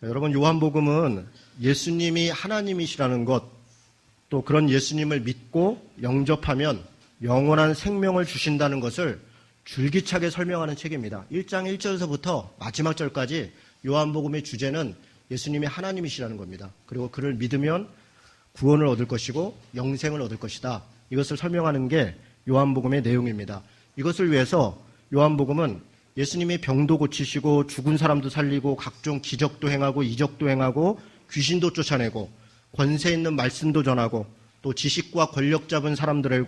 자, 여러분, 요한복음은 예수님이 하나님이시라는 것, 또 그런 예수님을 믿고 영접하면 영원한 생명을 주신다는 것을 줄기차게 설명하는 책입니다. 1장 1절에서부터 마지막 절까지 요한복음의 주제는 예수님이 하나님이시라는 겁니다. 그리고 그를 믿으면 구원을 얻을 것이고 영생을 얻을 것이다. 이것을 설명하는 게 요한복음의 내용입니다. 이것을 위해서 요한복음은 예수님이 병도 고치시고 죽은 사람도 살리고 각종 기적도 행하고 이적도 행하고 귀신도 쫓아내고 권세 있는 말씀도 전하고 또 지식과 권력 잡은 사람들을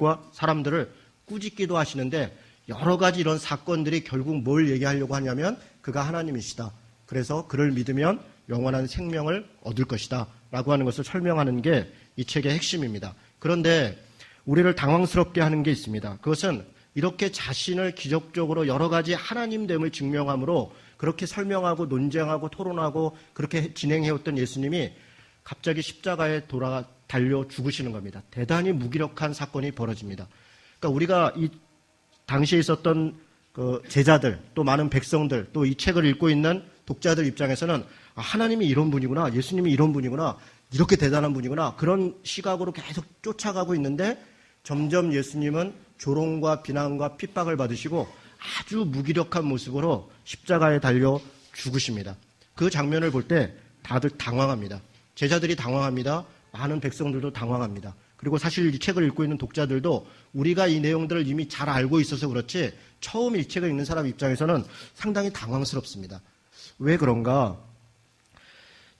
꾸짖기도 하시는데 여러 가지 이런 사건들이 결국 뭘 얘기하려고 하냐면 그가 하나님이시다. 그래서 그를 믿으면 영원한 생명을 얻을 것이다. 라고 하는 것을 설명하는 게 이 책의 핵심입니다. 그런데 우리를 당황스럽게 하는 게 있습니다. 그것은 이렇게 자신을 기적적으로 여러 가지 하나님됨을 증명함으로 그렇게 설명하고 논쟁하고 토론하고 그렇게 진행해왔던 예수님이 갑자기 십자가에 달려 죽으시는 겁니다. 대단히 무기력한 사건이 벌어집니다. 그러니까 우리가 이 당시에 있었던 그 제자들 또 많은 백성들 또 이 책을 읽고 있는 독자들 입장에서는 하나님이 이런 분이구나, 예수님이 이런 분이구나, 이렇게 대단한 분이구나, 그런 시각으로 계속 쫓아가고 있는데 점점 예수님은 조롱과 비난과 핍박을 받으시고 아주 무기력한 모습으로 십자가에 달려 죽으십니다. 그 장면을 볼 때 다들 당황합니다. 제자들이 당황합니다. 많은 백성들도 당황합니다. 그리고 사실 이 책을 읽고 있는 독자들도 우리가 이 내용들을 이미 잘 알고 있어서 그렇지 처음 이 책을 읽는 사람 입장에서는 상당히 당황스럽습니다. 왜 그런가?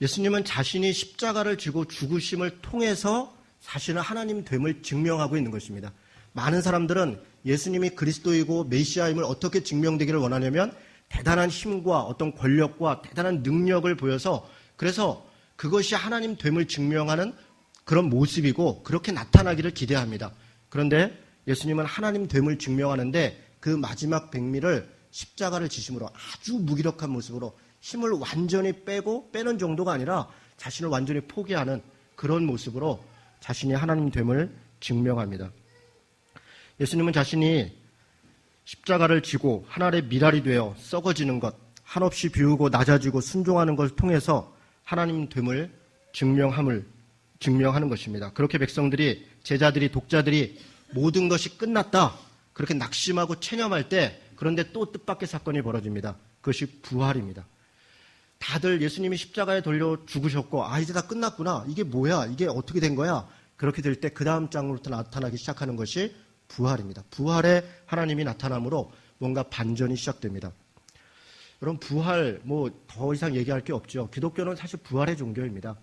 예수님은 자신이 십자가를 지고 죽으심을 통해서 자신은 하나님 됨을 증명하고 있는 것입니다. 많은 사람들은 예수님이 그리스도이고 메시아임을 어떻게 증명되기를 원하냐면 대단한 힘과 어떤 권력과 대단한 능력을 보여서 그래서 그것이 하나님 됨을 증명하는 그런 모습이고 그렇게 나타나기를 기대합니다. 그런데 예수님은 하나님 됨을 증명하는데 그 마지막 백미를 십자가를 지심으로 아주 무기력한 모습으로 힘을 완전히 빼는 정도가 아니라 자신을 완전히 포기하는 그런 모습으로 자신이 하나님 됨을 증명합니다. 예수님은 자신이 십자가를 지고 하늘의 미랄이 되어 썩어지는 것, 한없이 비우고 낮아지고 순종하는 것을 통해서 하나님 됨을 증명하는 것입니다. 그렇게 백성들이, 제자들이, 독자들이 모든 것이 끝났다, 그렇게 낙심하고 체념할 때 그런데 또 뜻밖의 사건이 벌어집니다. 그것이 부활입니다. 다들 예수님이 십자가에 돌려 죽으셨고 이제 다 끝났구나, 이게 뭐야, 이게 어떻게 된 거야, 그렇게 될 때 그 다음 장으로부터 나타나기 시작하는 것이 부활입니다. 부활에 하나님이 나타남으로 뭔가 반전이 시작됩니다. 여러분, 부활 더 이상 얘기할 게 없죠. 기독교는 사실 부활의 종교입니다.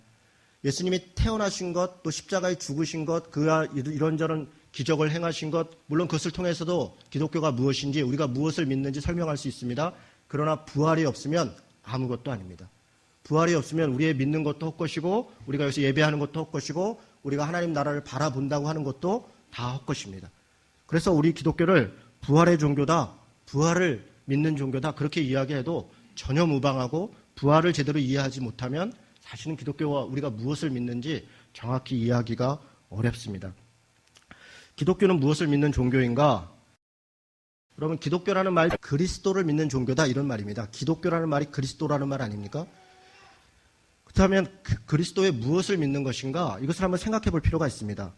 예수님이 태어나신 것, 또 십자가에 죽으신 것, 그가 이런저런 기적을 행하신 것, 물론 그것을 통해서도 기독교가 무엇인지 우리가 무엇을 믿는지 설명할 수 있습니다. 그러나 부활이 없으면 아무것도 아닙니다. 부활이 없으면 우리의 믿는 것도 헛것이고 우리가 여기서 예배하는 것도 헛것이고 우리가 하나님 나라를 바라본다고 하는 것도 다 헛것입니다. 그래서 우리 기독교를 부활의 종교다, 부활을 믿는 종교다, 그렇게 이야기해도 전혀 무방하고 부활을 제대로 이해하지 못하면 사실은 기독교와 우리가 무엇을 믿는지 정확히 이해하기가 어렵습니다. 기독교는 무엇을 믿는 종교인가? 여러분, 기독교라는 말, 그리스도를 믿는 종교다, 이런 말입니다. 기독교라는 말이 그리스도라는 말 아닙니까? 그렇다면 그리스도의 무엇을 믿는 것인가? 이것을 한번 생각해 볼 필요가 있습니다.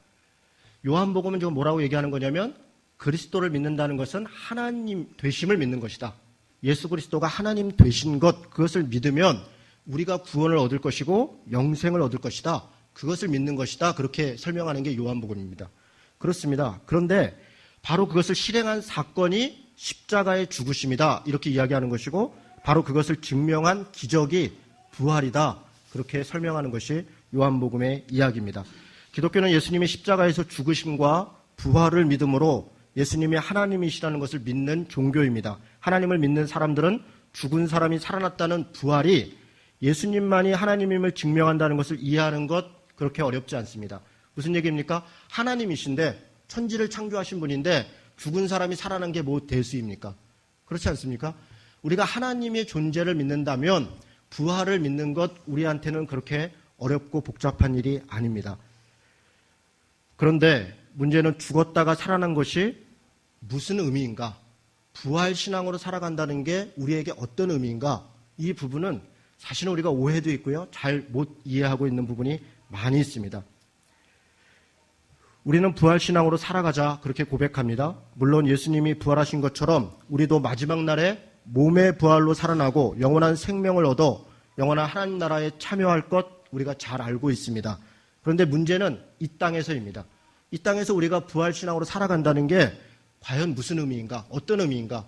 요한복음은 지금 뭐라고 얘기하는 거냐면 그리스도를 믿는다는 것은 하나님 되심을 믿는 것이다. 예수 그리스도가 하나님 되신 것, 그것을 믿으면 우리가 구원을 얻을 것이고 영생을 얻을 것이다. 그것을 믿는 것이다. 그렇게 설명하는 게 요한복음입니다. 그렇습니다. 그런데 바로 그것을 실행한 사건이 십자가의 죽으심이다, 이렇게 이야기하는 것이고 바로 그것을 증명한 기적이 부활이다, 그렇게 설명하는 것이 요한복음의 이야기입니다. 기독교는 예수님이 십자가에서 죽으심과 부활을 믿음으로 예수님이 하나님이시라는 것을 믿는 종교입니다. 하나님을 믿는 사람들은 죽은 사람이 살아났다는 부활이 예수님만이 하나님임을 증명한다는 것을 이해하는 것 그렇게 어렵지 않습니다. 무슨 얘기입니까? 하나님이신데, 천지를 창조하신 분인데 죽은 사람이 살아난 게 뭐 대수입니까? 그렇지 않습니까? 우리가 하나님의 존재를 믿는다면 부활을 믿는 것 우리한테는 그렇게 어렵고 복잡한 일이 아닙니다. 그런데 문제는 죽었다가 살아난 것이 무슨 의미인가? 부활신앙으로 살아간다는 게 우리에게 어떤 의미인가? 이 부분은 사실은 우리가 오해도 있고요. 잘 못 이해하고 있는 부분이 많이 있습니다. 우리는 부활신앙으로 살아가자 그렇게 고백합니다. 물론 예수님이 부활하신 것처럼 우리도 마지막 날에 몸의 부활로 살아나고 영원한 생명을 얻어 영원한 하나님 나라에 참여할 것 우리가 잘 알고 있습니다. 그런데 문제는 이 땅에서입니다. 이 땅에서 우리가 부활신앙으로 살아간다는 게 과연 무슨 의미인가? 어떤 의미인가?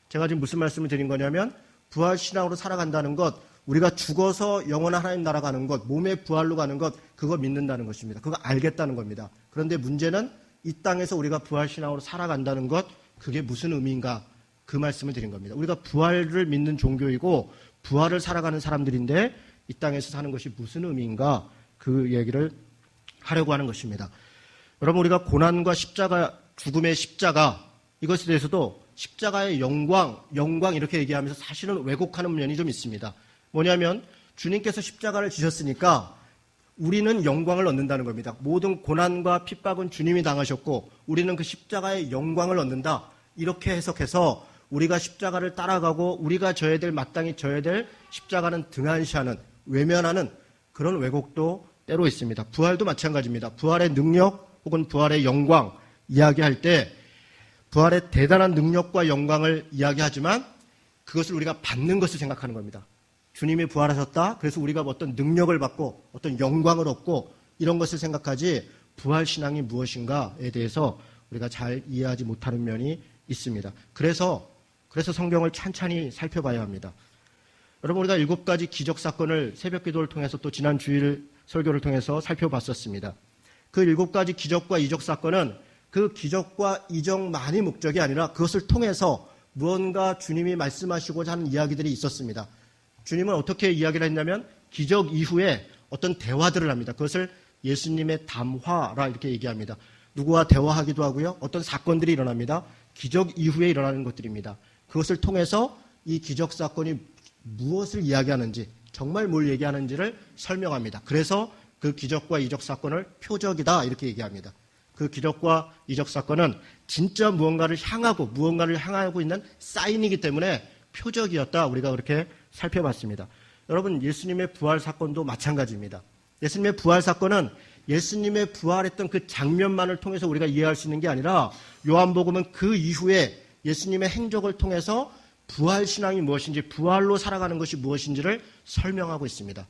제가 지금 무슨 말씀을 드린 거냐면 부활신앙으로 살아간다는 것, 우리가 죽어서 영원한 하나님 나라 가는 것, 몸의 부활로 가는 것, 그거 믿는다는 것입니다. 그거 알겠다는 겁니다. 그런데 문제는 이 땅에서 우리가 부활신앙으로 살아간다는 것, 그게 무슨 의미인가? 그 말씀을 드린 겁니다. 우리가 부활을 믿는 종교이고 부활을 살아가는 사람들인데 이 땅에서 사는 것이 무슨 의미인가? 그 얘기를 하려고 하는 것입니다. 여러분, 우리가 고난과 십자가, 죽음의 십자가, 이것에 대해서도 십자가의 영광 이렇게 얘기하면서 사실은 왜곡하는 면이 좀 있습니다. 뭐냐면 주님께서 십자가를 지셨으니까 우리는 영광을 얻는다는 겁니다. 모든 고난과 핍박은 주님이 당하셨고 우리는 그 십자가의 영광을 얻는다. 이렇게 해석해서 우리가 십자가를 따라가고 우리가 져야 될, 마땅히 져야 될 십자가는 등한시하는, 외면하는 그런 왜곡도 때로 있습니다. 부활도 마찬가지입니다. 부활의 능력 혹은 부활의 영광 이야기할 때 부활의 대단한 능력과 영광을 이야기하지만 그것을 우리가 받는 것을 생각하는 겁니다. 주님이 부활하셨다. 그래서 우리가 어떤 능력을 받고 어떤 영광을 얻고 이런 것을 생각하지 부활신앙이 무엇인가에 대해서 우리가 잘 이해하지 못하는 면이 있습니다. 그래서 성경을 찬찬히 살펴봐야 합니다. 여러분, 우리가 7가지 기적 사건을 새벽 기도를 통해서 또 지난 주일 설교를 통해서 살펴봤었습니다. 그 7가지 기적과 이적 사건은 그 기적과 이적만이 목적이 아니라 그것을 통해서 무언가 주님이 말씀하시고자 하는 이야기들이 있었습니다. 주님은 어떻게 이야기를 했냐면 기적 이후에 어떤 대화들을 합니다. 그것을 예수님의 담화라 이렇게 얘기합니다. 누구와 대화하기도 하고요. 어떤 사건들이 일어납니다. 기적 이후에 일어나는 것들입니다. 그것을 통해서 이 기적 사건이 무엇을 이야기하는지, 정말 뭘 얘기하는지를 설명합니다. 그래서 그 기적과 이적 사건을 표적이다 이렇게 얘기합니다. 그 기적과 이적 사건은 진짜 무언가를 향하고 있는 사인이기 때문에 표적이었다. 우리가 그렇게 살펴봤습니다. 여러분, 예수님의 부활 사건도 마찬가지입니다. 예수님의 부활 사건은 예수님의 부활했던 그 장면만을 통해서 우리가 이해할 수 있는 게 아니라 요한복음은 그 이후에 예수님의 행적을 통해서 부활신앙이 무엇인지, 부활로 살아가는 것이 무엇인지를 설명하고 있습니다.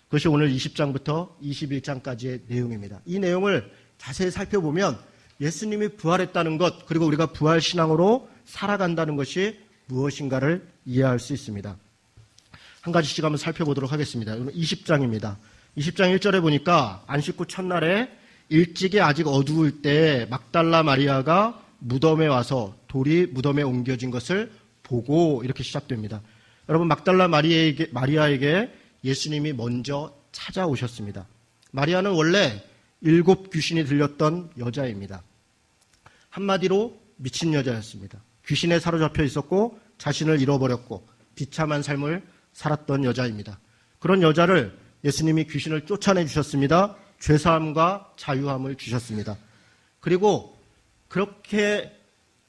그것이 오늘 20장부터 21장까지의 내용입니다. 이 내용을 자세히 살펴보면 예수님이 부활했다는 것, 그리고 우리가 부활신앙으로 살아간다는 것이 무엇인가를 이해할 수 있습니다. 한 가지씩 한번 살펴보도록 하겠습니다. 20장입니다. 20장 1절에 보니까 안식 후 첫날에 일찍이 아직 어두울 때 막달라 마리아가 무덤에 와서 돌이 무덤에 옮겨진 것을 보고 이렇게 시작됩니다. 여러분, 막달라 마리아에게 예수님이 먼저 찾아오셨습니다. 마리아는 원래 7 귀신이 들렸던 여자입니다. 한마디로 미친 여자였습니다. 귀신에 사로잡혀 있었고 자신을 잃어버렸고 비참한 삶을 살았던 여자입니다. 그런 여자를 예수님이 귀신을 쫓아내 주셨습니다. 죄사함과 자유함을 주셨습니다. 그리고 그렇게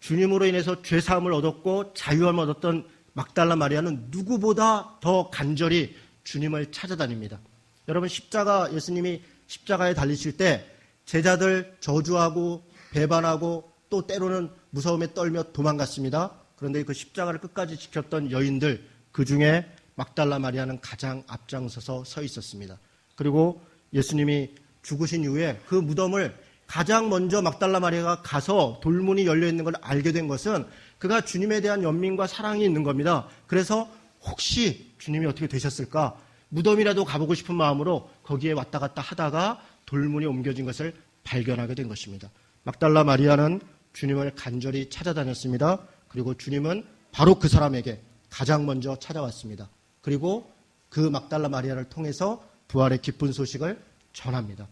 주님으로 인해서 죄사함을 얻었고 자유함을 얻었던 막달라 마리아는 누구보다 더 간절히 주님을 찾아다닙니다. 여러분, 예수님이 십자가에 달리실 때 제자들 저주하고 배반하고 또 때로는 무서움에 떨며 도망갔습니다. 그런데 그 십자가를 끝까지 지켰던 여인들, 그 중에 막달라 마리아는 가장 앞장서서 서 있었습니다. 그리고 예수님이 죽으신 이후에 그 무덤을 가장 먼저 막달라 마리아가 가서 돌문이 열려있는 걸 알게 된 것은 그가 주님에 대한 연민과 사랑이 있는 겁니다. 그래서 혹시 주님이 어떻게 되셨을까? 무덤이라도 가보고 싶은 마음으로 거기에 왔다 갔다 하다가 돌문이 옮겨진 것을 발견하게 된 것입니다. 막달라 마리아는 주님을 간절히 찾아다녔습니다. 그리고 주님은 바로 그 사람에게 가장 먼저 찾아왔습니다. 그리고 그 막달라 마리아를 통해서 부활의 기쁜 소식을 전합니다.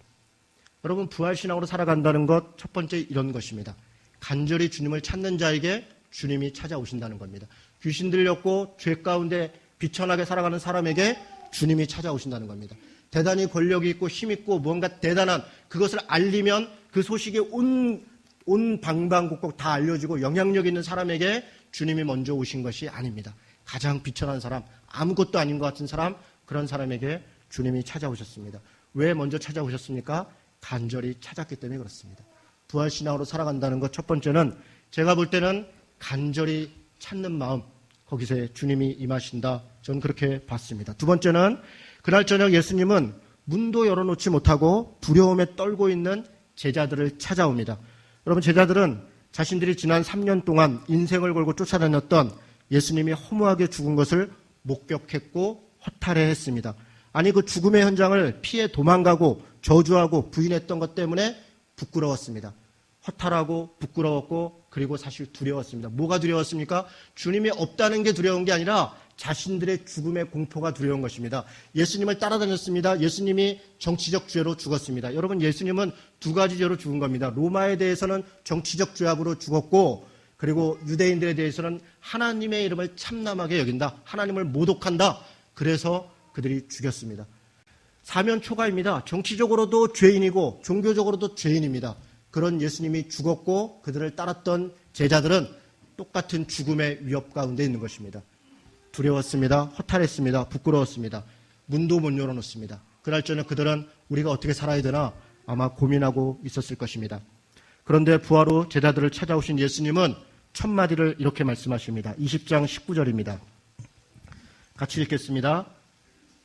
여러분, 부활신앙으로 살아간다는 것, 첫 번째 이런 것입니다. 간절히 주님을 찾는 자에게 주님이 찾아오신다는 겁니다. 귀신 들렸고 죄 가운데 비천하게 살아가는 사람에게 주님이 찾아오신다는 겁니다. 대단히 권력이 있고 힘 있고 무언가 대단한 그것을 알리면 그 소식이 온 방방곡곡 다 알려지고 영향력 있는 사람에게 주님이 먼저 오신 것이 아닙니다. 가장 비천한 사람, 아무것도 아닌 것 같은 사람, 그런 사람에게 주님이 찾아오셨습니다. 왜 먼저 찾아오셨습니까? 간절히 찾았기 때문에 그렇습니다. 부활신앙으로 살아간다는 것 첫 번째는 제가 볼 때는 간절히 찾는 마음, 거기서 주님이 임하신다. 저는 그렇게 봤습니다. 두 번째는 그날 저녁 예수님은 문도 열어놓지 못하고 두려움에 떨고 있는 제자들을 찾아옵니다. 여러분, 제자들은 자신들이 지난 3년 동안 인생을 걸고 쫓아다녔던 예수님이 허무하게 죽은 것을 목격했고 허탈해했습니다. 아니, 그 죽음의 현장을 피해 도망가고 저주하고 부인했던 것 때문에 부끄러웠습니다. 허탈하고 부끄러웠고 그리고 사실 두려웠습니다. 뭐가 두려웠습니까? 주님이 없다는 게 두려운 게 아니라 자신들의 죽음의 공포가 두려운 것입니다. 예수님을 따라다녔습니다. 예수님이 정치적 죄로 죽었습니다. 여러분, 예수님은 두 가지 죄로 죽은 겁니다. 로마에 대해서는 정치적 죄악으로 죽었고, 그리고 유대인들에 대해서는 하나님의 이름을 참남하게 여긴다. 하나님을 모독한다. 그래서 그들이 죽였습니다. 사면초가입니다. 정치적으로도 죄인이고 종교적으로도 죄인입니다. 그런 예수님이 죽었고 그들을 따랐던 제자들은 똑같은 죽음의 위협 가운데 있는 것입니다. 두려웠습니다. 허탈했습니다. 부끄러웠습니다. 문도 못 열어놓습니다. 그날 저녁 그들은 우리가 어떻게 살아야 되나 아마 고민하고 있었을 것입니다. 그런데 부활 후 제자들을 찾아오신 예수님은 첫 마디를 이렇게 말씀하십니다. 20장 19절입니다. 같이 읽겠습니다.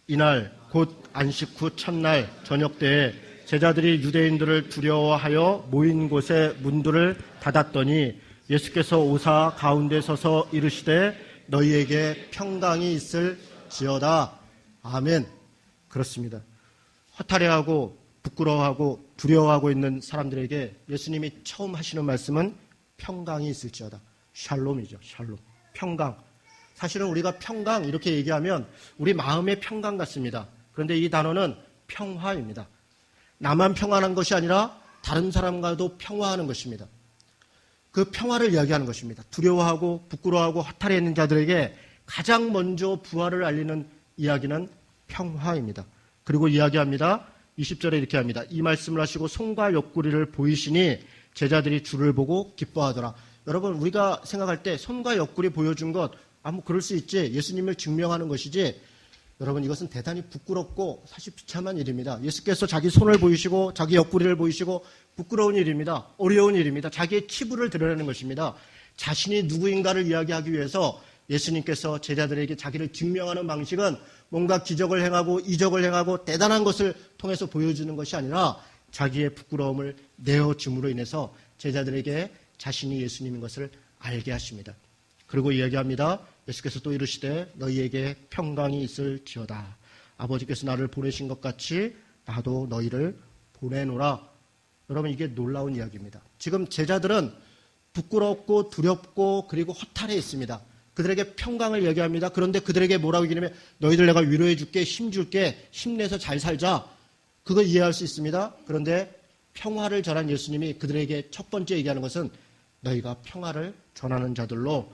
이날 곧 안식 후 첫날 저녁 때에 제자들이 유대인들을 두려워하여 모인 곳에 문들을 닫았더니 예수께서 오사 가운데 서서 이르시되 너희에게 평강이 있을지어다. 아멘. 그렇습니다. 허탈해하고 부끄러워하고 두려워하고 있는 사람들에게 예수님이 처음 하시는 말씀은 평강이 있을지어다. 샬롬이죠. 샬롬. 평강. 사실은 우리가 평강 이렇게 얘기하면 우리 마음의 평강 같습니다. 그런데 이 단어는 평화입니다. 나만 평안한 것이 아니라 다른 사람과도 평화하는 것입니다. 그 평화를 이야기하는 것입니다. 두려워하고 부끄러워하고 허탈해 있는 자들에게 가장 먼저 부활을 알리는 이야기는 평화입니다. 그리고 이야기합니다. 20절에 이렇게 합니다. 이 말씀을 하시고 손과 옆구리를 보이시니 제자들이 주를 보고 기뻐하더라. 여러분, 우리가 생각할 때 손과 옆구리 보여준 것 그럴 수 있지. 예수님을 증명하는 것이지. 여러분, 이것은 대단히 부끄럽고 사실 비참한 일입니다. 예수께서 자기 손을 보이시고 자기 옆구리를 보이시고 부끄러운 일입니다. 어려운 일입니다. 자기의 치부를 드러내는 것입니다. 자신이 누구인가를 이야기하기 위해서 예수님께서 제자들에게 자기를 증명하는 방식은 뭔가 기적을 행하고 이적을 행하고 대단한 것을 통해서 보여주는 것이 아니라 자기의 부끄러움을 내어줌으로 인해서 제자들에게 자신이 예수님인 것을 알게 하십니다. 그리고 이야기합니다. 예수께서 또 이르시되 너희에게 평강이 있을지어다. 아버지께서 나를 보내신 것 같이 나도 너희를 보내노라. 여러분, 이게 놀라운 이야기입니다. 지금 제자들은 부끄럽고 두렵고 그리고 허탈해 있습니다. 그들에게 평강을 얘기합니다. 그런데 그들에게 뭐라고 얘기하냐면 너희들 내가 위로해 줄게, 힘 줄게, 힘내서 잘 살자. 그걸 이해할 수 있습니다. 그런데 평화를 전한 예수님이 그들에게 첫 번째 얘기하는 것은 너희가 평화를 전하는 자들로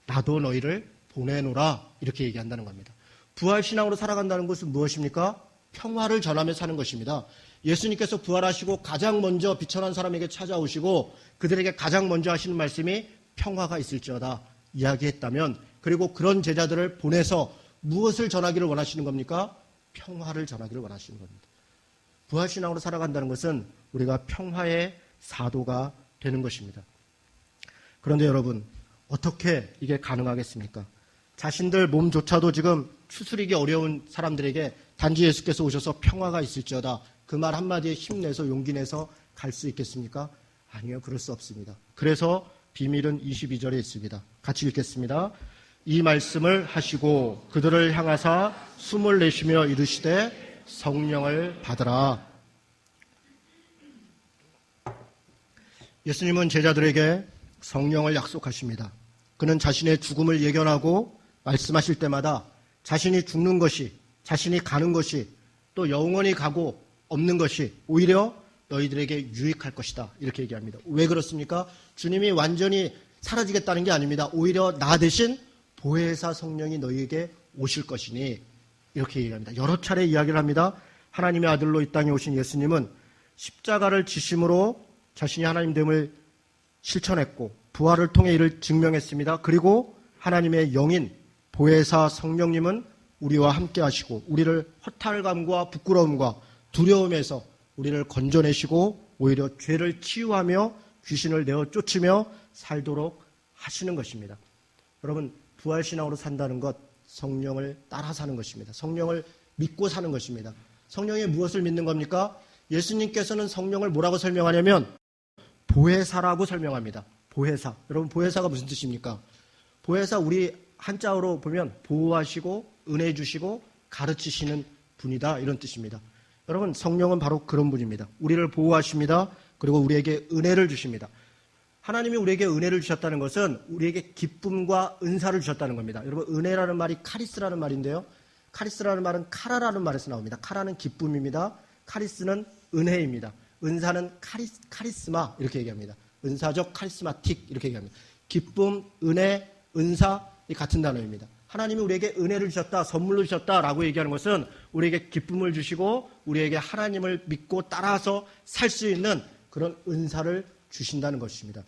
나도 너희를 보내노라. 이렇게 얘기한다는 겁니다. 부활신앙으로 살아간다는 것은 무엇입니까? 평화를 전하며 사는 것입니다. 예수님께서 부활하시고 가장 먼저 비천한 사람에게 찾아오시고 그들에게 가장 먼저 하시는 말씀이 평화가 있을지어다 이야기했다면, 그리고 그런 제자들을 보내서 무엇을 전하기를 원하시는 겁니까? 평화를 전하기를 원하시는 겁니다. 부활신앙으로 살아간다는 것은 우리가 평화의 사도가 되는 것입니다. 그런데 여러분, 어떻게 이게 가능하겠습니까? 자신들 몸조차도 지금 추스리기 어려운 사람들에게 단지 예수께서 오셔서 평화가 있을지어다 그 말 한마디에 힘내서 용기 내서 갈 수 있겠습니까? 아니요, 그럴 수 없습니다. 그래서 비밀은 22절에 있습니다. 같이 읽겠습니다. 이 말씀을 하시고 그들을 향하사 숨을 내쉬며 이르시되 성령을 받으라. 예수님은 제자들에게 성령을 약속하십니다. 그는 자신의 죽음을 예견하고 말씀하실 때마다 자신이 죽는 것이, 자신이 가는 것이, 또 영원히 가고 없는 것이 오히려 너희들에게 유익할 것이다. 이렇게 얘기합니다. 왜 그렇습니까? 주님이 완전히 사라지겠다는 게 아닙니다. 오히려 나 대신 보혜사 성령이 너희에게 오실 것이니 이렇게 얘기합니다. 여러 차례 이야기를 합니다. 하나님의 아들로 이 땅에 오신 예수님은 십자가를 지심으로 자신이 하나님됨을 실천했고 부활을 통해 이를 증명했습니다. 그리고 하나님의 영인 보혜사 성령님은 우리와 함께 하시고 우리를 허탈감과 부끄러움과 두려움에서 우리를 건져내시고 오히려 죄를 치유하며 귀신을 내어 쫓으며 살도록 하시는 것입니다. 여러분, 부활신앙으로 산다는 것, 성령을 따라 사는 것입니다. 성령을 믿고 사는 것입니다. 성령이 무엇을 믿는 겁니까? 예수님께서는 성령을 뭐라고 설명하냐면 보혜사라고 설명합니다. 보혜사. 여러분, 보혜사가 무슨 뜻입니까? 보혜사, 우리 한자어로 보면 보호하시고 은혜 주시고 가르치시는 분이다, 이런 뜻입니다. 여러분, 성령은 바로 그런 분입니다. 우리를 보호하십니다. 그리고 우리에게 은혜를 주십니다. 하나님이 우리에게 은혜를 주셨다는 것은 우리에게 기쁨과 은사를 주셨다는 겁니다. 여러분, 은혜라는 말이 카리스라는 말인데요. 카리스라는 말은 카라라는 말에서 나옵니다. 카라는 기쁨입니다. 카리스는 은혜입니다. 은사는 카리스마, 이렇게 얘기합니다. 은사적 카리스마틱, 이렇게 얘기합니다. 기쁨, 은혜, 은사, 이 같은 단어입니다. 하나님이 우리에게 은혜를 주셨다, 선물로 주셨다라고 얘기하는 것은 우리에게 기쁨을 주시고 우리에게 하나님을 믿고 따라서 살 수 있는 그런 은사를 주신다는 것입니다.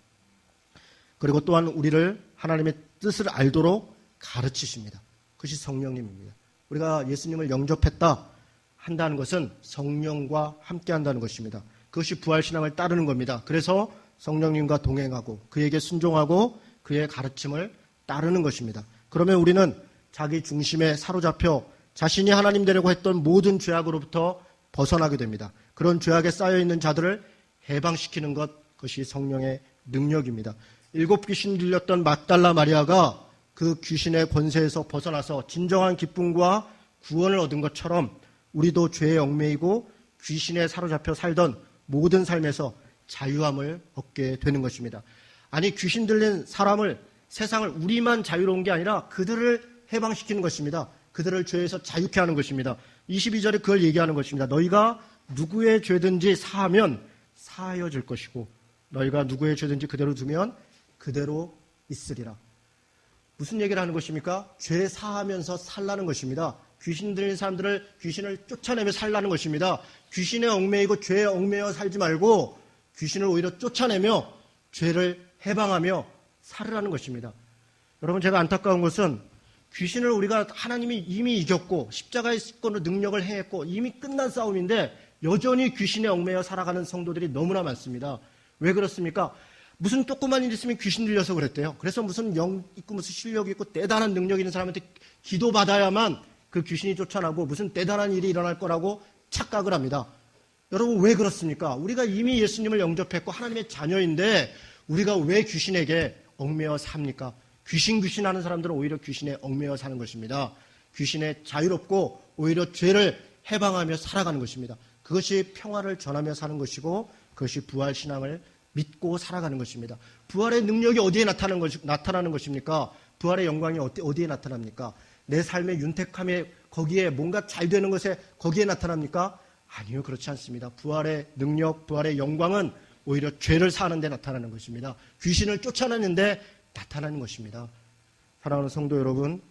그리고 또한 우리를 하나님의 뜻을 알도록 가르치십니다. 그것이 성령님입니다. 우리가 예수님을 영접했다 한다는 것은 성령과 함께 한다는 것입니다. 그것이 부활신앙을 따르는 겁니다. 그래서 성령님과 동행하고 그에게 순종하고 그의 가르침을 따르는 것입니다. 그러면 우리는 자기 중심에 사로잡혀 자신이 하나님 되려고 했던 모든 죄악으로부터 벗어나게 됩니다. 그런 죄악에 쌓여있는 자들을 해방시키는 것, 그것이 성령의 능력입니다. 7 귀신 들렸던 막달라 마리아가 그 귀신의 권세에서 벗어나서 진정한 기쁨과 구원을 얻은 것처럼 우리도 죄에 얽매이고 귀신에 사로잡혀 살던 모든 삶에서 자유함을 얻게 되는 것입니다. 아니, 귀신 들린 사람을, 세상을 우리만 자유로운 게 아니라 그들을 해방시키는 것입니다. 그들을 죄에서 자유케 하는 것입니다. 22절에 그걸 얘기하는 것입니다. 너희가 누구의 죄든지 사하면 사하여질 것이고 너희가 누구의 죄든지 그대로 두면 그대로 있으리라. 무슨 얘기를 하는 것입니까? 죄 사하면서 살라는 것입니다. 귀신 들린 사람들을, 귀신을 쫓아내며 살라는 것입니다. 귀신에 얽매이고 죄에 얽매여 살지 말고 귀신을 오히려 쫓아내며 죄를 해방하며 살으라는 것입니다. 여러분, 제가 안타까운 것은 귀신을 우리가 하나님이 이미 이겼고 십자가의 사건으로 능력을 행했고 이미 끝난 싸움인데 여전히 귀신에 얽매여 살아가는 성도들이 너무나 많습니다. 왜 그렇습니까? 무슨 조그만 일 있으면 귀신 들려서 그랬대요. 그래서 무슨 영 있고 무슨 실력이 있고 대단한 능력이 있는 사람한테 기도받아야만 그 귀신이 쫓아나고 무슨 대단한 일이 일어날 거라고 착각을 합니다. 여러분, 왜 그렇습니까? 우리가 이미 예수님을 영접했고 하나님의 자녀인데 우리가 왜 귀신에게 얽매여 삽니까? 귀신 하는 사람들은 오히려 귀신에 얽매여 사는 것입니다. 귀신에 자유롭고 오히려 죄를 해방하며 살아가는 것입니다. 그것이 평화를 전하며 사는 것이고 그것이 부활신앙을 믿고 살아가는 것입니다. 부활의 능력이 어디에 나타나는 것입니까? 부활의 영광이 어디에 나타납니까? 내 삶의 윤택함에, 거기에 뭔가 잘 되는 것에 거기에 나타납니까? 아니요, 그렇지 않습니다. 부활의 능력, 부활의 영광은 오히려 죄를 사는 데 나타나는 것입니다. 귀신을 쫓아내는데 나타나는 것입니다. 사랑하는 성도 여러분,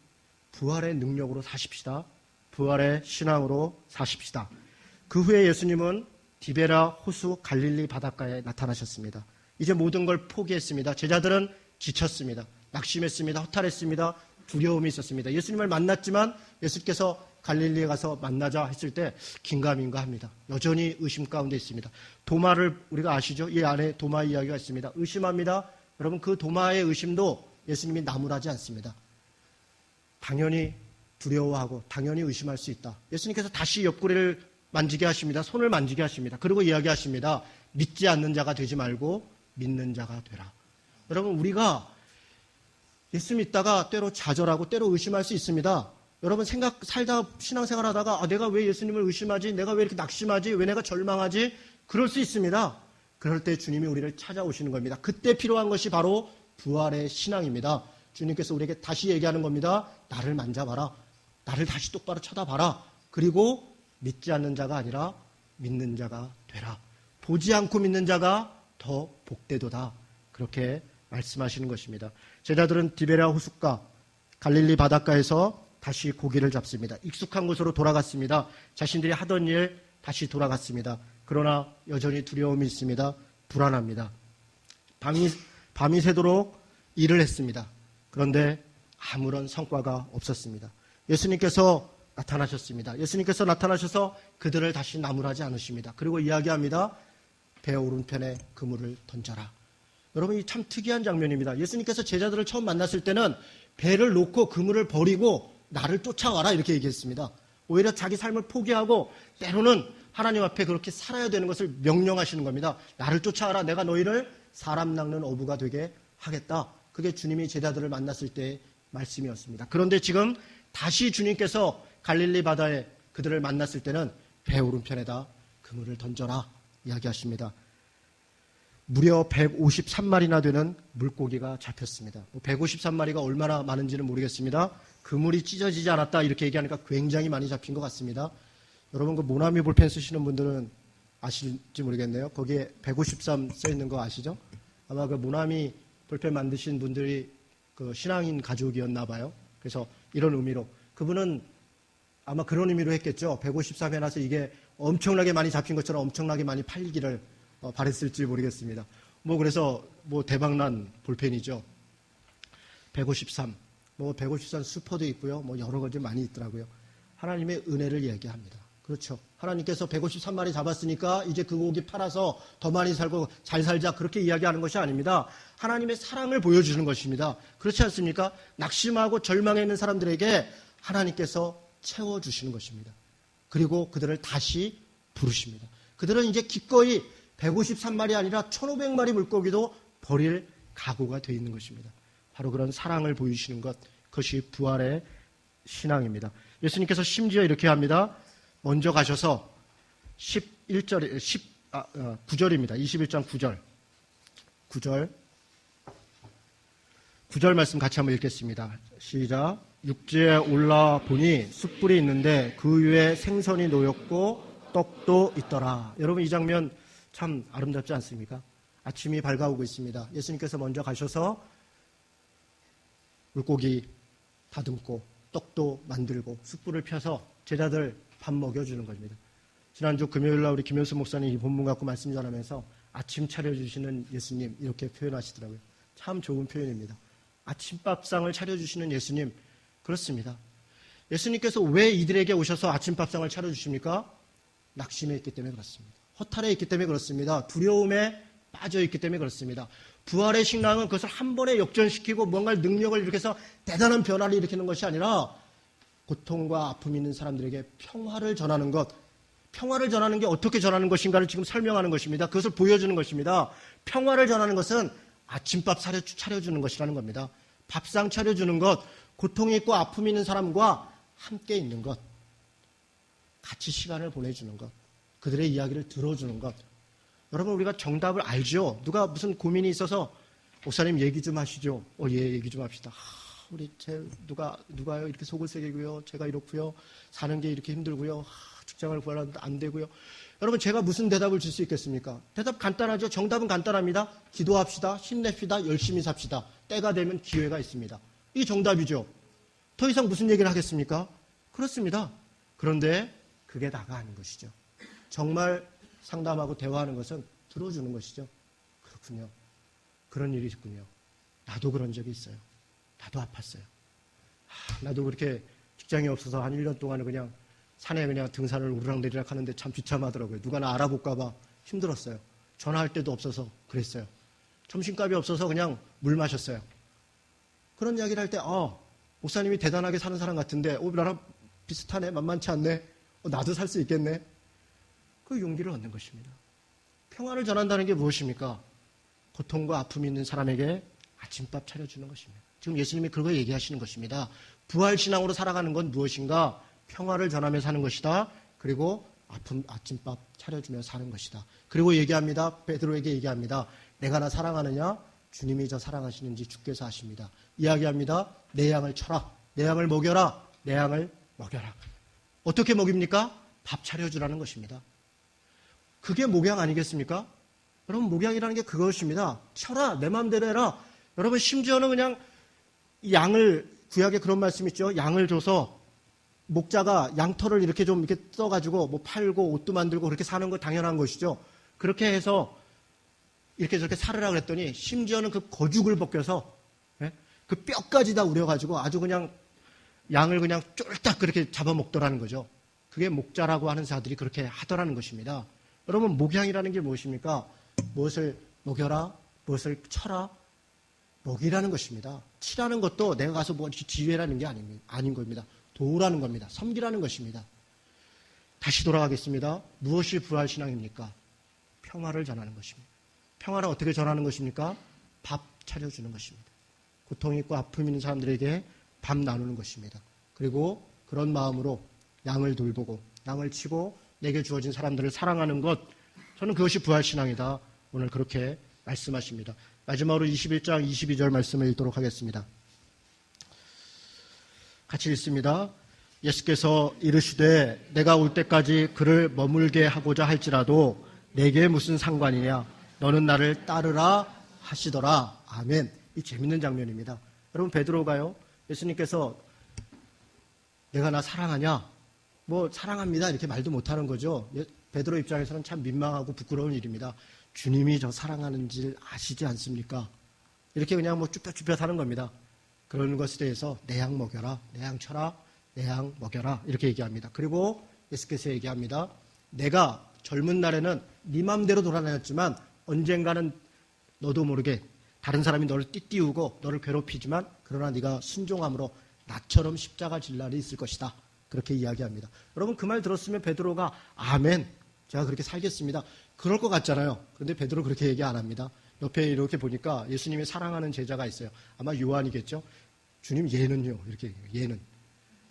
부활의 능력으로 사십시다. 부활의 신앙으로 사십시다. 그 후에 예수님은 디베라 호수 갈릴리 바닷가에 나타나셨습니다. 이제 모든 걸 포기했습니다. 제자들은 지쳤습니다. 낙심했습니다. 허탈했습니다. 두려움이 있었습니다. 예수님을 만났지만 예수께서 갈릴리에 가서 만나자 했을 때 긴가민가합니다. 여전히 의심 가운데 있습니다. 도마를 우리가 아시죠? 이 안에 도마 이야기가 있습니다. 의심합니다. 여러분, 그 도마의 의심도 예수님이 나무라지 않습니다. 당연히 두려워하고 당연히 의심할 수 있다. 예수님께서 다시 옆구리를 만지게 하십니다. 손을 만지게 하십니다. 그리고 이야기하십니다. 믿지 않는 자가 되지 말고 믿는 자가 되라. 여러분, 우리가 예수 믿다가 때로 좌절하고 때로 의심할 수 있습니다. 여러분, 살다 신앙생활 하다가 내가 왜 예수님을 의심하지? 내가 왜 이렇게 낙심하지? 왜 내가 절망하지? 그럴 수 있습니다. 그럴 때 주님이 우리를 찾아오시는 겁니다. 그때 필요한 것이 바로 부활의 신앙입니다. 주님께서 우리에게 다시 얘기하는 겁니다. 나를 만져봐라. 나를 다시 똑바로 쳐다봐라. 그리고 믿지 않는 자가 아니라 믿는 자가 되라. 보지 않고 믿는 자가 더 복되도다. 그렇게 말씀하시는 것입니다. 제자들은 디베랴 호숫가 갈릴리 바닷가에서 다시 고기를 잡습니다. 익숙한 곳으로 돌아갔습니다. 자신들이 하던 일 다시 돌아갔습니다. 그러나 여전히 두려움이 있습니다. 불안합니다. 밤이 새도록 일을 했습니다. 그런데 아무런 성과가 없었습니다. 예수님께서 나타나셨습니다. 예수님께서 나타나셔서 그들을 다시 나무라지 않으십니다. 그리고 이야기합니다. 배 오른편에 그물을 던져라. 여러분, 이 참 특이한 장면입니다. 예수님께서 제자들을 처음 만났을 때는 배를 놓고 그물을 버리고 나를 쫓아와라 이렇게 얘기했습니다. 오히려 자기 삶을 포기하고 때로는 하나님 앞에 그렇게 살아야 되는 것을 명령하시는 겁니다. 나를 쫓아와라. 내가 너희를 사람 낚는 어부가 되게 하겠다. 그게 주님이 제자들을 만났을 때의 말씀이었습니다. 그런데 지금 다시 주님께서 갈릴리 바다에 그들을 만났을 때는 배 오른편에다 그물을 던져라 이야기하십니다. 무려 153마리나 되는 물고기가 잡혔습니다. 153마리가 얼마나 많은지는 모르겠습니다. 그물이 찢어지지 않았다 이렇게 얘기하니까 굉장히 많이 잡힌 것 같습니다. 여러분 그 모나미 볼펜 쓰시는 분들은 아실지 모르겠네요. 거기에 153 써있는 거 아시죠? 아마 그 모나미 볼펜 만드신 분들이 그 신앙인 가족이었나 봐요. 그래서 이런 의미로 그분은 아마 그런 의미로 했겠죠. 153 해놔서 이게 엄청나게 많이 잡힌 것처럼 엄청나게 많이 팔리기를 바랬을지 모르겠습니다. 그래서 대박난 볼펜이죠. 153. 153 슈퍼도 있고요. 여러 가지 많이 있더라고요. 하나님의 은혜를 얘기합니다. 그렇죠. 하나님께서 153마리 잡았으니까 이제 그 고기 팔아서 더 많이 살고 잘 살자 그렇게 이야기하는 것이 아닙니다. 하나님의 사랑을 보여주는 것입니다. 그렇지 않습니까? 낙심하고 절망해 있는 사람들에게 하나님께서 채워주시는 것입니다. 그리고 그들을 다시 부르십니다. 그들은 이제 기꺼이 153마리 아니라 1500마리 물고기도 버릴 각오가 되어 있는 것입니다. 바로 그런 사랑을 보이시는 것, 그것이 부활의 신앙입니다. 예수님께서 심지어 이렇게 합니다. 먼저 가셔서 9절입니다. 21장 9절. 9절 말씀 같이 한번 읽겠습니다. 시작. 육지에 올라 보니 숯불이 있는데 그 위에 생선이 놓였고 떡도 있더라. 여러분 이 장면 참 아름답지 않습니까? 아침이 밝아오고 있습니다. 예수님께서 먼저 가셔서 물고기 다듬고 떡도 만들고 숯불을 펴서 제자들 밥 먹여주는 겁니다. 지난주 금요일날 우리 김현수 목사님 이 본문 갖고 말씀 전하면서 아침 차려주시는 예수님 이렇게 표현하시더라고요. 참 좋은 표현입니다. 아침밥상을 차려주시는 예수님. 그렇습니다. 예수님께서 왜 이들에게 오셔서 아침밥상을 차려주십니까? 낙심해 있기 때문에 그렇습니다. 허탈해 있기 때문에 그렇습니다. 두려움에 빠져 있기 때문에 그렇습니다. 부활의 신앙은 그것을 한 번에 역전시키고 뭔가 능력을 일으켜서 대단한 변화를 일으키는 것이 아니라 고통과 아픔이 있는 사람들에게 평화를 전하는 것, 평화를 전하는 게 어떻게 전하는 것인가를 지금 설명하는 것입니다. 그것을 보여주는 것입니다. 평화를 전하는 것은 아침밥 차려주는 것이라는 겁니다. 밥상 차려주는 것, 고통이 있고 아픔이 있는 사람과 함께 있는 것, 같이 시간을 보내주는 것, 그들의 이야기를 들어주는 것. 여러분 우리가 정답을 알죠. 누가 무슨 고민이 있어서 목사님 얘기 좀 하시죠. 예, 얘기 좀 합시다. 우리 누가요 이렇게 속을 새기고요. 제가 이렇고요. 사는 게 이렇게 힘들고요. 직장을 구하려는데 안 되고요. 여러분 제가 무슨 대답을 줄 수 있겠습니까? 대답 간단하죠. 정답은 간단합니다. 기도합시다. 힘냅시다. 열심히 삽시다. 때가 되면 기회가 있습니다. 이 정답이죠. 더 이상 무슨 얘기를 하겠습니까? 그렇습니다. 그런데 그게 다가 아닌 것이죠. 정말 상담하고 대화하는 것은 들어주는 것이죠. 그렇군요. 그런 일이 있군요. 나도 그런 적이 있어요. 나도 아팠어요. 나도 그렇게 직장이 없어서 한 1년 동안은 그냥 산에 그냥 등산을 우르락내리락 하는데 참 비참하더라고요. 누가 나 알아볼까 봐 힘들었어요. 전화할 데도 없어서 그랬어요. 점심값이 없어서 그냥 물 마셨어요. 그런 이야기를 할 때 목사님이 대단하게 사는 사람 같은데 나랑 비슷하네. 만만치 않네. 나도 살 수 있겠네. 그 용기를 얻는 것입니다. 평화를 전한다는 게 무엇입니까? 고통과 아픔이 있는 사람에게 아침밥 차려주는 것입니다. 지금 예수님이 그거 얘기하시는 것입니다. 부활신앙으로 살아가는 건 무엇인가? 평화를 전하며 사는 것이다. 그리고 아침밥 차려주며 사는 것이다. 그리고 얘기합니다. 베드로에게 얘기합니다. 내가 나 사랑하느냐? 주님이 저 사랑하시는지 주께서 아십니다. 이야기합니다. 내 양을 쳐라. 내 양을 먹여라. 내 양을 먹여라. 어떻게 먹입니까? 밥 차려주라는 것입니다. 그게 목양 아니겠습니까? 여러분 목양이라는 게 그것입니다. 쳐라. 내 마음대로 해라. 여러분 심지어는 그냥 양을 구약에 그런 말씀 있죠. 양을 줘서 목자가 양털을 이렇게 좀 이렇게 써가지고 팔고 옷도 만들고 그렇게 사는 거 당연한 것이죠. 그렇게 해서 이렇게 저렇게 살으라 그랬더니 심지어는 그 거죽을 벗겨서 그 뼈까지 다 우려가지고 아주 그냥 양을 그냥 쫄딱 그렇게 잡아먹더라는 거죠. 그게 목자라고 하는 자들이 그렇게 하더라는 것입니다. 여러분, 목양이라는 게 무엇입니까? 무엇을 먹여라, 무엇을 쳐라, 먹이라는 것입니다. 치라는 것도 내가 가서 뭐 지휘라는 게 아닌 겁니다. 도우라는 겁니다. 섬기라는 것입니다. 다시 돌아가겠습니다. 무엇이 부활신앙입니까? 평화를 전하는 것입니다. 평화를 어떻게 전하는 것입니까? 밥 차려주는 것입니다. 고통 있고 아픔 있는 사람들에게 밥 나누는 것입니다. 그리고 그런 마음으로 양을 돌보고 양을 치고 내게 주어진 사람들을 사랑하는 것, 저는 그것이 부활신앙이다. 오늘 그렇게 말씀하십니다. 마지막으로 21장 22절 말씀을 읽도록 하겠습니다. 같이 읽습니다. 예수께서 이르시되 내가 올 때까지 그를 머물게 하고자 할지라도 내게 무슨 상관이냐, 너는 나를 따르라 하시더라. 아멘. 이 재밌는 장면입니다. 여러분, 베드로가요, 예수님께서 내가 나 사랑하냐, 뭐 사랑합니다 이렇게 말도 못하는 거죠. 베드로 입장에서는 참 민망하고 부끄러운 일입니다. 주님이 저 사랑하는 줄 아시지 않습니까? 이렇게 그냥 뭐 쭈뼛쭈뼛 하는 겁니다. 그런 것에 대해서 내 양 먹여라, 내 양 쳐라, 내 양 먹여라 이렇게 얘기합니다. 그리고 예수께서 얘기합니다. 내가 젊은 날에는 네 맘대로 돌아다녔지만 언젠가는 너도 모르게 다른 사람이 너를 띠띠우고 너를 괴롭히지만 그러나 네가 순종함으로 나처럼 십자가 질 날이 있을 것이다. 그렇게 이야기합니다. 여러분, 그 말 들었으면 베드로가 아멘, 제가 그렇게 살겠습니다, 그럴 것 같잖아요. 그런데 베드로 그렇게 얘기 안 합니다. 옆에 이렇게 보니까 예수님이 사랑하는 제자가 있어요. 아마 요한이겠죠. 주님, 얘는요, 이렇게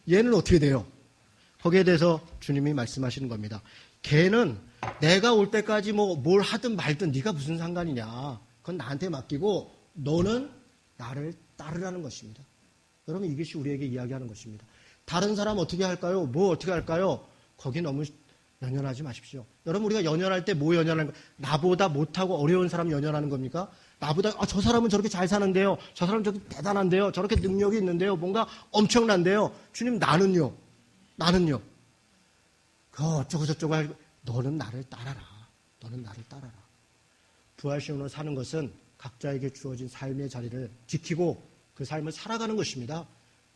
얘는 어떻게 돼요? 거기에 대해서 주님이 말씀하시는 겁니다. 걔는 내가 올 때까지 뭐 뭘 하든 말든 네가 무슨 상관이냐, 그건 나한테 맡기고 너는 나를 따르라는 것입니다. 여러분, 이것이 우리에게 이야기하는 것입니다. 다른 사람 어떻게 할까요? 뭐 어떻게 할까요? 거기 너무 연연하지 마십시오. 여러분, 우리가 연연할 때 뭐 연연하는 거예요? 나보다 못하고 어려운 사람 연연하는 겁니까? 나보다 저 사람은 저렇게 잘 사는데요, 저 사람은 저렇게 대단한데요, 저렇게 능력이 있는데요, 뭔가 엄청난데요. 주님, 나는요 그 어쩌고 저쩌고 하고, 너는 나를 따라라. 너는 나를 따라라. 부활신앙으로 사는 것은 각자에게 주어진 삶의 자리를 지키고 그 삶을 살아가는 것입니다.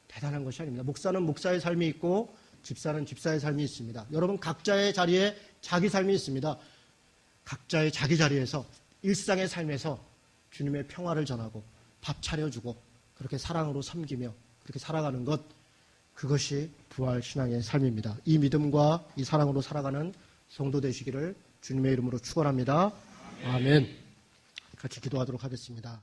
대단한 것이 아닙니다. 목사는 목사의 삶이 있고 집사는 집사의 삶이 있습니다. 여러분, 각자의 자리에 자기 삶이 있습니다. 각자의 자기 자리에서 일상의 삶에서 주님의 평화를 전하고 밥 차려주고 그렇게 사랑으로 섬기며 그렇게 살아가는 것, 그것이 부활신앙의 삶입니다. 이 믿음과 이 사랑으로 살아가는 성도 되시기를 주님의 이름으로 축원합니다. 아멘. 같이 기도하도록 하겠습니다.